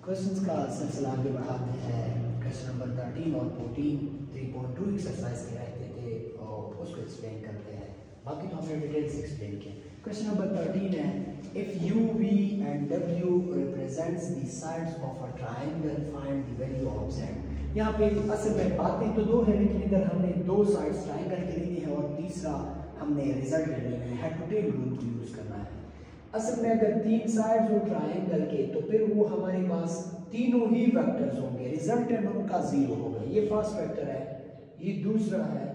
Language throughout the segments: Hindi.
क्वेश्चंस का सिलसिला आगे बढ़ाते हैं। क्वेश्चन नंबर 13 और 14 3.2 एक्सरसाइज के रहते थे और उसको एक्सप्लेन करते हैं। बाकी तो हमने डिटेल से एक्सप्लेन किया। क्वेश्चन नंबर 13 है, if U V and W represents the sides of a triangle find the value of Z. यहाँ पे असल में बातें तो दो है, लेकिन इधर हमने दो साइड्स ट्रायंगल के लेनी है और तीसरा हमने रिजल्ट लेना है, हेड टू टेल रूल को यूज करना है। असल में अगर तीन साइड्स हो ट्रायंगल के तो फिर वो हमारे पास तीनों ही वेक्टर्स होंगे, रिजल्टेंट उनका जीरो होगा। ये फर्स्ट वेक्टर है, ये दूसरा है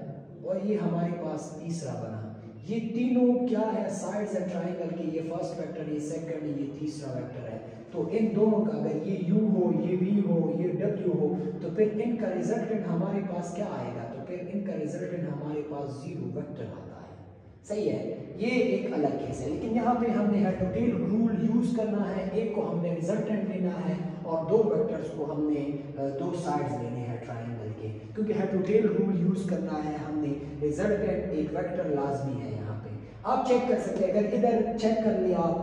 और ये हमारे पास तीसरा बना। ये तीनों क्या है, साइड्स है ट्रायंगल के। ये फर्स्ट वेक्टर, ये सेकंड, ये तीसरा वेक्टर है। तो इन दोनों का अगर ये u हो, ये v हो, ये w हो, तो फिर इनका रिजल्टेंट हमारे पास क्या आएगा? तो फिर इनका रिजल्टेंट हमारे पास जीरो वेक्टर आता है। सही है, ये एक अलग केस है। लेकिन यहाँ पे हमने head to tail rule use करना है। एक को हमने रिजल्टेंट लेना है और दो वेक्टर्स को हमने दो साइड्स लेने हैं ट्रायंगल के। क्योंकि head to tail rule use करना है हमने, रिजल्टेंट एक वेक्टर लाजमी है। यहाँ पे आप चेक कर सकते हैं, अगर इधर चेक कर लिया आप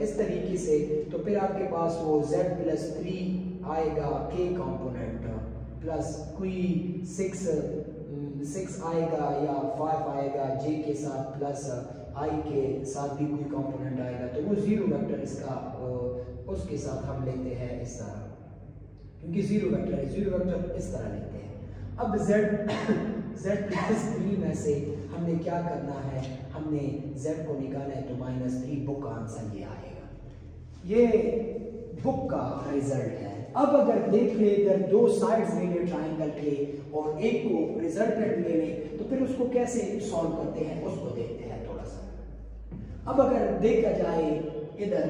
इस तरीके से, तो फिर आपके पास वो z प्लस 3 आएगा k कंपोनेंट, प्लस कोई 6 आएगा या 5 आएगा j के साथ, प्लस i के साथ भी कोई कंपोनेंट आएगा। तो वो जीरो वेक्टर इसका उसके साथ हम लेते हैं इस तरह, क्योंकि जीरो वेक्टर है, जीरो वेक्टर इस तरह लेते हैं। अब z प्लस 3 में से हमने क्या करना है, हमने z को निकाला है तो -3 बुक का आंसर ये आएगा। ये बुक का रिजल्ट है। अब अगर देख ले इधर दो साइड्स ले ले ट्रायंगल के और एक को रिजल्टेंट ले ले, तो फिर उसको कैसे सॉल्व करते हैं उसको देखते हैं थोड़ा सा। अब अगर देखा जाए इधर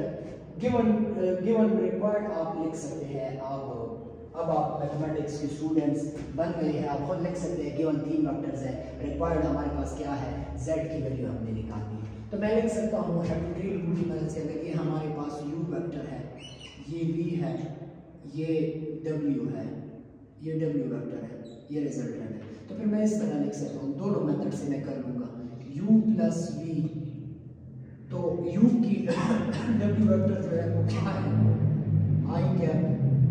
गिवन रिक्वायर्ड आप लिख सकते हैं। अब आप मैथमेटिक्स के स्टूडेंट्स बन गए हैं, आप खुद लिख सकते हैं। गिवन तीन वेक्टर्स है, रिक्वायर्ड हमारे पास क्या है, z की वैल्यू हमने निकालनी है। तो मैं लिख सकता हूँ हेड टू टेल रूल की मदद से, अगर ये हमारे पास u वेक्टर है, ये v है, ये w है, ये w वेक्टर है, ये रिजल्टेंट है, तो फिर मैं इस तरह लिख सकता हूँ। दोनों मेथड से मैं कर लूँगा u प्लस v। तो u की w वेक्टर जो है वो क्या है, i cap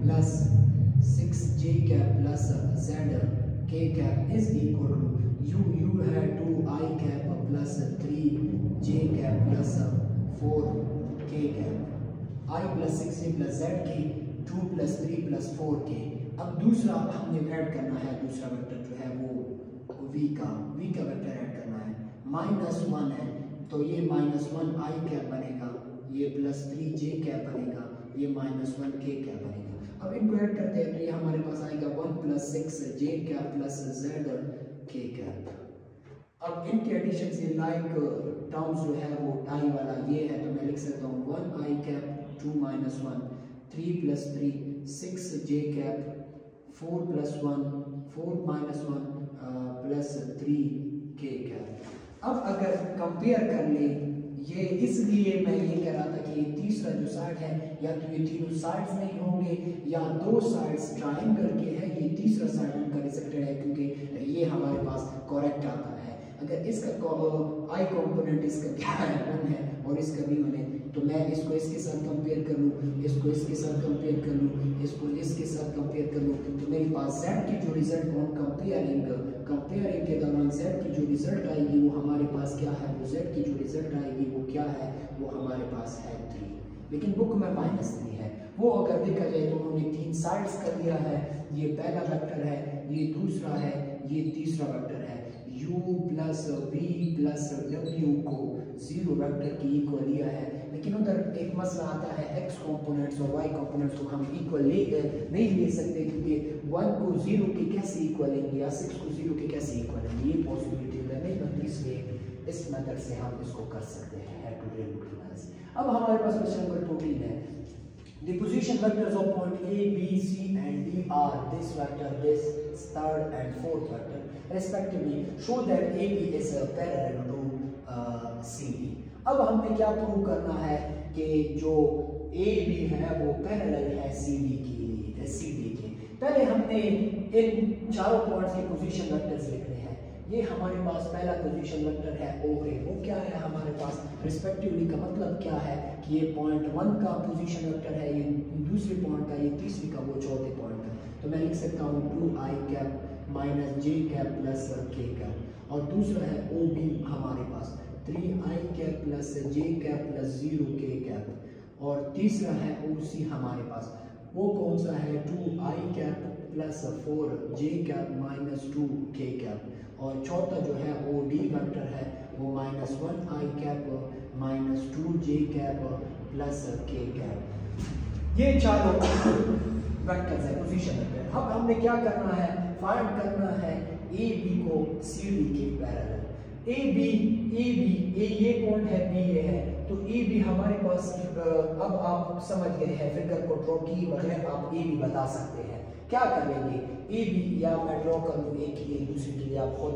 plus 6j cap plus z k cap is equal to u है 2i cap plus 3j cap plus 4k cap, i plus 6j plus z k 2 plus 3 plus 4k। अब दूसरा हमने ऐड करना है, दूसरा वेक्टर जो है वो v का वेक्टर ऐड करना है। -1 है तो ये -1i कैप बनेगा, ये प्लस 3j कैप बनेगा, ये -1k कैप बनेगा। अब इनको ऐड करते हैं तो ये हमारे पास आएगा 1 plus 6j cap plus z k cap. अब इनके एडिशन से लाइक टर्म्स जो है वो i वाला ये है, तो मैं लिख सकता हूँ 1i cap 2 - 1 3 plus 3 6j cap 4 plus 1 4 - 1 plus 3k cap. अब अगर कंपेयर कर ले ये, इसलिए मैं ये कह रहा था कि ये तीसरा जो साइड है, या तो ये तीनों साइड्स नहीं होंगे या दो साइड्स ट्रायंगल के हैं, ये तीसरा साइड उनका रिजल्टेंट है, क्योंकि ये हमारे पास करेक्ट आता है। अगर इसका आई कंपोनेंट इसका क्या है 1 है और इसका भी 1 है, तो मैं इसको इसके साथ कंपेयर कर लूँ, इसको इसके साथ कंपेयर कर लूँ, इसको इसके साथ कंपेयर कर लूँ, तो मेरे पास z की जो रिजल्ट ऑन कंपेयरिंग के दौरान z की जो रिजल्ट आएगी वो हमारे पास क्या है, वो z की जो रिजल्ट आएगी वो क्या है, वो हमारे पास है 3। लेकिन बुक में -3 है। वो अगर देखा जाए तो उन्होंने तीन साइड्स कर लिया है, ये पहला वेक्टर है, ये दूसरा है, ये तीसरा वेक्टर है। u plus v plus w को जीरो वेक्टर की इक्वल लिया है, लेकिन उधर एक मसला आता है x कंपोनेंट्स और y कंपोनेंट्स को हम इक्वल नहीं ले सकते, क्योंकि 1 को 0 के कैसे इक्वल लेंगे या 6 को 0 के कैसे इक्वल लेंगे, ये पॉसिबिलिटी नहीं बनती। इसलिए इस मेथड से हम इसको कर सकते हैं हेड टू टेल रूल की मदद से। अब हमारे पास क्वेश्चन नंबर 14 है, the position vectors of point A, B, C and D are this vector, this third and fourth vector respectively. Show that AB is parallel to CD. अब हमने क्या प्रूव करना है कि जो AB है वो पैरेलल है CD के। पहले हमने इन चारों पॉइंट्स के पोजीशन वेक्टर्स लिखने हैं। ये हमारे पास पहला पोजीशन वेक्टर है OA, वो क्या है हमारे पास रिस्पेक्टिवली का मतलब क्या है कि ये पॉइंट 1 का पोजीशन वेक्टर है, ये दूसरे पॉइंट का, ये तीसरे का, वो चौथे पॉइंट का। तो मैं लिख सकता हूँ 2i cap minus j cap plus k cap. और दूसरा है OB हमारे पास 3i cap plus j cap plus 0k cap. और तीसरा है OC हमारे पास, वो कौन सा है 2i cap plus 4j cap minus 2k cap. और चौथा जो है OD वेक्टर है वो minus 1i cap minus 2j cap plus k cap. ये चारों वेक्टर्स है पोजीशन वेक्टर। अब हमने क्या करना है, फाइंड करना है AB को CD के पैरेलल। AB ये पॉइंट है, B ये है, तो AB हमारे पास अब आप समझ गए हैं, फिगर को ड्रॉ किए बगैर आप AB बता सकते हैं। क्या करेंगे AB, या मैं ड्रॉ कर दूँ एक के लिए दूसरे के लिए, आप खुद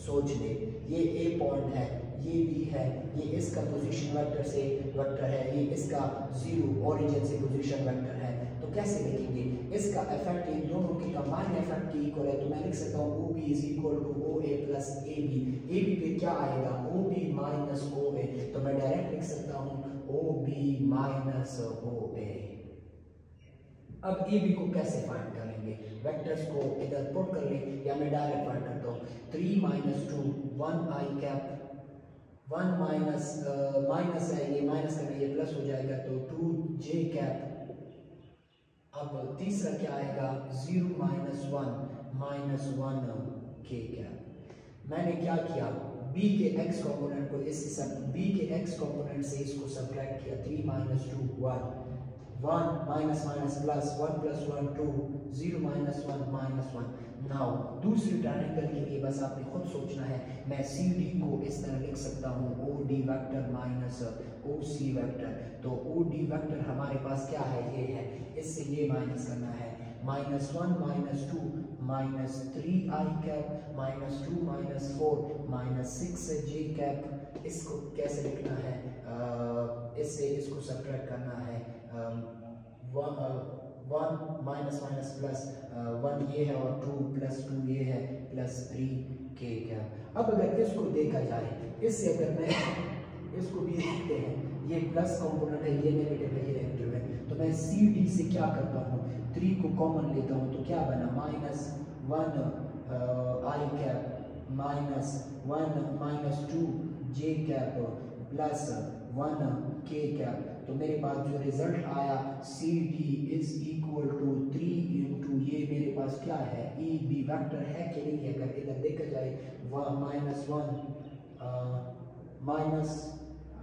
सोच ले। ये A पॉइंट है, ये B है, ये इसका पोजीशन वेक्टर से वेक्टर है, ये इसका 0 ओरिजिन से पोजीशन वेक्टर है। तो कैसे लिखेंगे इसका इफेक्ट, इन दोनों के कंबाइंड इफेक्ट के इक्वल है। तो मैं लिख सकता हूँ OB is equal to OA plus AB। AB पे क्या आएगा OB माइनस OA, तो मैं डायरेक्ट लिख सकता हूँ OB माइनस OA। अब AB को कैसे फाइंड करेंगे, वेक्टर्स को इधर पुट कर लें या मैं डायरेक्ट फाइंड करता हूँ। 3 माइनस 2 1i कैप 1 माइनस है, ये माइनस करना ये प्लस हो जाएगा, तो 2j कैप। अब तीसरा क्या आएगा 0 माइनस 1 माइनस 1k कैप। मैंने क्या किया B के x कंपोनेंट को इससे सब B के x कंपोनेंट से इसको सब्ट्रैक्ट किया। 3 minus 2 1 minus minus plus 1 plus 1 2 0 minus 1 minus 1। Now दूसरे ट्रायंगल के लिए बस आपने खुद सोचना है। मैं CD को इस तरह लिख सकता हूँ OD vector minus OC vector. तो OD वेक्टर हमारे पास क्या है, ये है, इससे ये माइनस करना है। Minus 1 minus 2 minus 3i cap minus 2 minus 4 minus 6j cap. इसको कैसे लिखना है, इससे इसको सब्ट्रैक्ट करना है। 1 माइनस माइनस प्लस 1 ये है और 2 प्लस 2 ये है प्लस 3k कैप। अब अगर इसको देखा जाए, इससे अगर मैं इसको भी देखते हैं, ये प्लस कंपोनेंट है, ये नेगेटिव है, ये नेगेटिव है, तो मैं CD से क्या करता हूँ 3 को कॉमन लेता हूँ, तो क्या बना minus 1i cap minus 1 minus 2j cap plus 1k cap. तो मेरे पास जो रिजल्ट आया CD is equal to 3 into ये मेरे पास क्या है EB वेक्टर है कि नहीं है। अगर इधर देखा जाए माइनस 1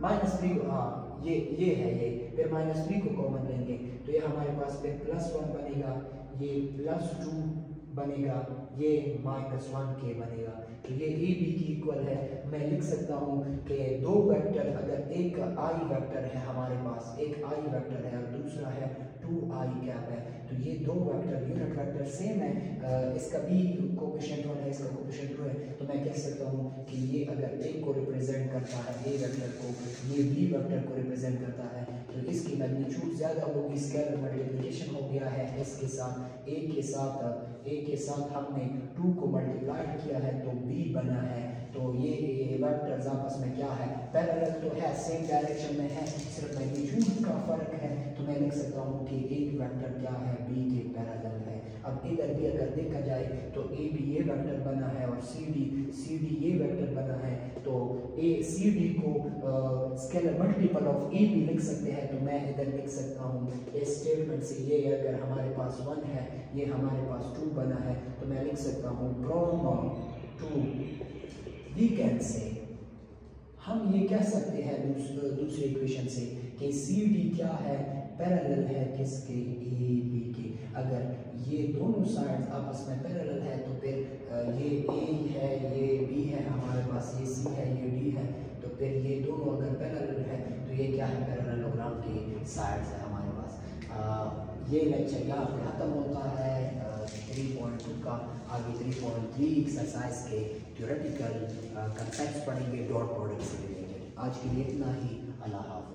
माइनस 3, हाँ ये है, ये फिर माइनस 3 को कॉमन लेंगे तो ये हमारे पास फिर प्लस 1 बनेगा, ये प्लस 2 बनेगा, ये माइनस 1k बनेगा। तो ये AB की इक्वल है। मैं लिख सकता हूँ कि दो वेक्टर, अगर एक I वेक्टर है हमारे पास, एक I वेक्टर है और दूसरा है 2i कैप है, तो ये दो वेक्टर यूनिट वेक्टर सेम है, इसका भी कोएफिशिएंट 1 है, इसका कोएफिशिएंट 2 है, तो मैं कह सकता हूँ कि ये अगर A को रिप्रेजेंट करता है, A वेक्टर को, ये B वेक्टर को रिप्रेजेंट करता है, तो इसकी मैग्नीट्यूड ज़्यादा होगी, स्केलर मल्टीप्लिकेशन हो गया है इसके साथ, A के साथ हमने 2 को मल्टीप्लाइड किया है तो B बना है। तो ये वेक्टर्स आपस में क्या है, पैरेलल तो है, सेम डायरेक्शन में है, सिर्फ मैग्नीट्यूड का फर्क है। तो मैं लिख सकता हूँ कि एक वेक्टर क्या है B के पैरेलल है। अब इधर भी अगर देखा जाए तो AB ये वेक्टर बना है और CD ये वेक्टर बना है, तो CD को स्केलर मल्टीपल ऑफ AB लिख सकते हैं। तो मैं इधर लिख सकता हूँ इस स्टेटमेंट से, ये अगर हमारे पास 1 है, ये हमारे पास 2 बना है, तो मैं लिख सकता हूँ फ्रॉम 2 वी कैन से, हम ये कह सकते हैं दूसरे इक्वेशन से कि CD क्या है, पैरेलल है किसके, AB के। अगर ये दोनों साइड्स आपस में पैरेलल है तो फिर ये A है, ये B है हमारे पास, ये C है, ये D है, तो फिर ये दोनों अगर पैरेलल है तो ये क्या है, पैरेललोग्राम की साइड्स है हमारे पास। ये लेक्चर यहाँ पे खत्म होता है 3.2 का। आगे 3.3 एक्सरसाइज के थ्योरेटिकल कंसेप्ट्स पढ़ेंगे, डॉट प्रोडक्ट से रिलेटेड। आज के लिए इतना ही, अल्लाह हाफ़िज़।